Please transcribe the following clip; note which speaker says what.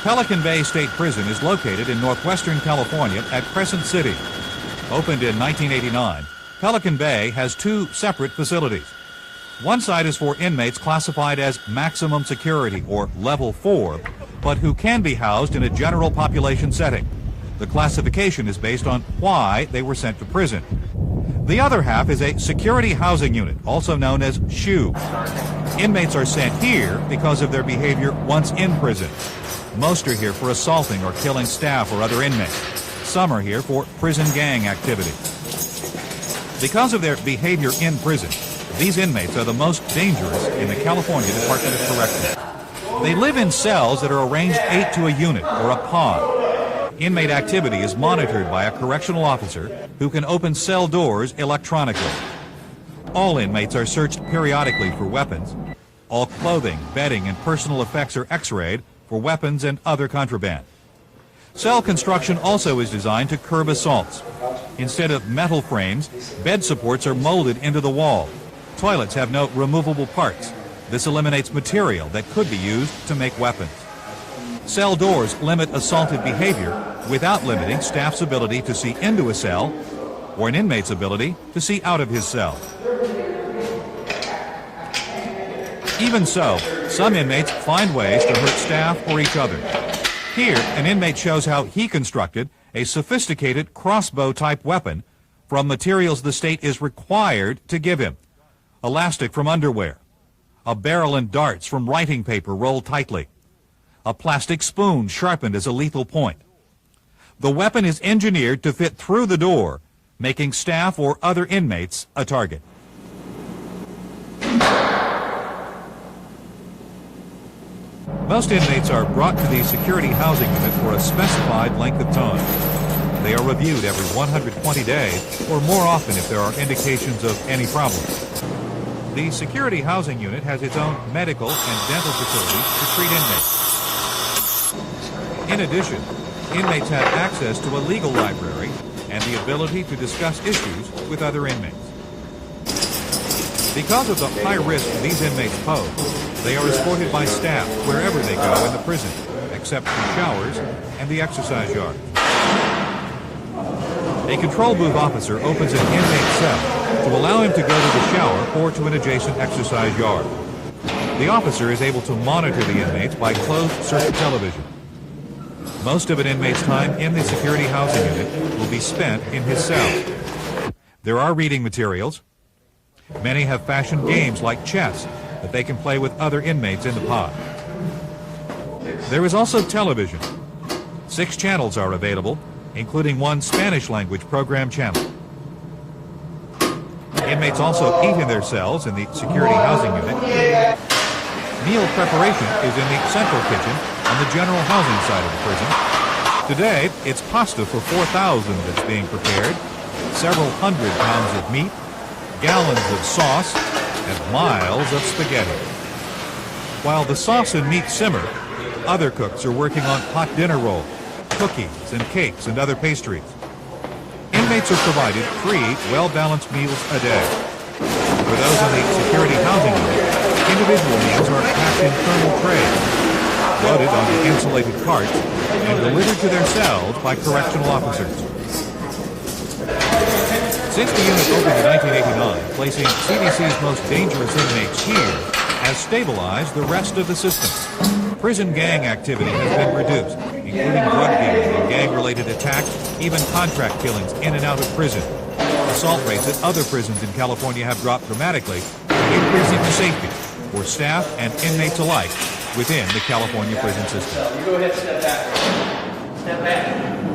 Speaker 1: Pelican Bay State Prison is located in northwestern California at Crescent City. Opened in 1989, Pelican Bay has two separate facilities. One side is for inmates classified as maximum security, or level 4, but who can be housed in a general population setting. The classification is based on why they were sent to prison. The other half is a security housing unit, also known as SHU. Inmates are sent here because of their behavior once in prison. Most are here for assaulting or killing staff or other inmates. Some are here for prison gang activity. Because of their behavior in prison, these inmates are the most dangerous in the California Department of Corrections. They live in cells that are arranged 8 to a unit, or a pod. Inmate activity is monitored by a correctional officer who can open cell doors electronically. All inmates are searched periodically for weapons. All clothing, bedding, and personal effects are x-rayed for weapons and other contraband. Cell construction also is designed to curb assaults. Instead of metal frames, bed supports are molded into the wall. Toilets have no removable parts. This eliminates material that could be used to make weapons. Cell doors limit assaulted behavior without limiting staff's ability to see into a cell or an inmate's ability to see out of his cell. Even so, some inmates find ways to hurt staff or each other. Here, an inmate shows how he constructed a sophisticated crossbow-type weapon from materials the state is required to give him. Elastic from underwear, a barrel and darts from writing paper rolled tightly, a plastic spoon sharpened as a lethal point. The weapon is engineered to fit through the door, making staff or other inmates a target. Most inmates are brought to the security housing unit for a specified length of time. They are reviewed every 120 days, or more often if there are indications of any problems. The security housing unit has its own medical and dental facilities to treat inmates. In addition, inmates have access to a legal library and the ability to discuss issues with other inmates. Because of the high risk these inmates pose, they are escorted by staff wherever they go in the prison, except for showers and the exercise yard. A control booth officer opens an inmate cell to allow him to go to the shower or to an adjacent exercise yard. The officer is able to monitor the inmates by closed-circuit television. Most of an inmate's time in the security housing unit will be spent in his cell. There are reading materials. Many have fashioned games like chess that they can play with other inmates in the pod. There is also television. 6 channels are available, including one Spanish-language program channel. Inmates also eat in their cells in the security housing unit. Meal preparation is in the central kitchen on the general housing side of the prison. Today, it's pasta for 4,000 that's being prepared, several hundred pounds of meat, gallons of sauce, and miles of spaghetti. While the sauce and meat simmer, other cooks are working on hot dinner rolls, cookies and cakes and other pastries. Inmates are provided 3 well-balanced meals a day. For those in the security housing unit, individual meals are packed in thermal trays, loaded onto insulated carts, and delivered to their cells by correctional officers. Since the unit opened in 1989, placing CDC's most dangerous inmates here has stabilized the rest of the system. Prison gang activity has been reduced, including drug dealing and gang-related attacks, even contract killings in and out of prison. Assault rates at other prisons in California have dropped dramatically, increasing the safety for staff and inmates alike within the California prison system.
Speaker 2: You go ahead and step back. Step back.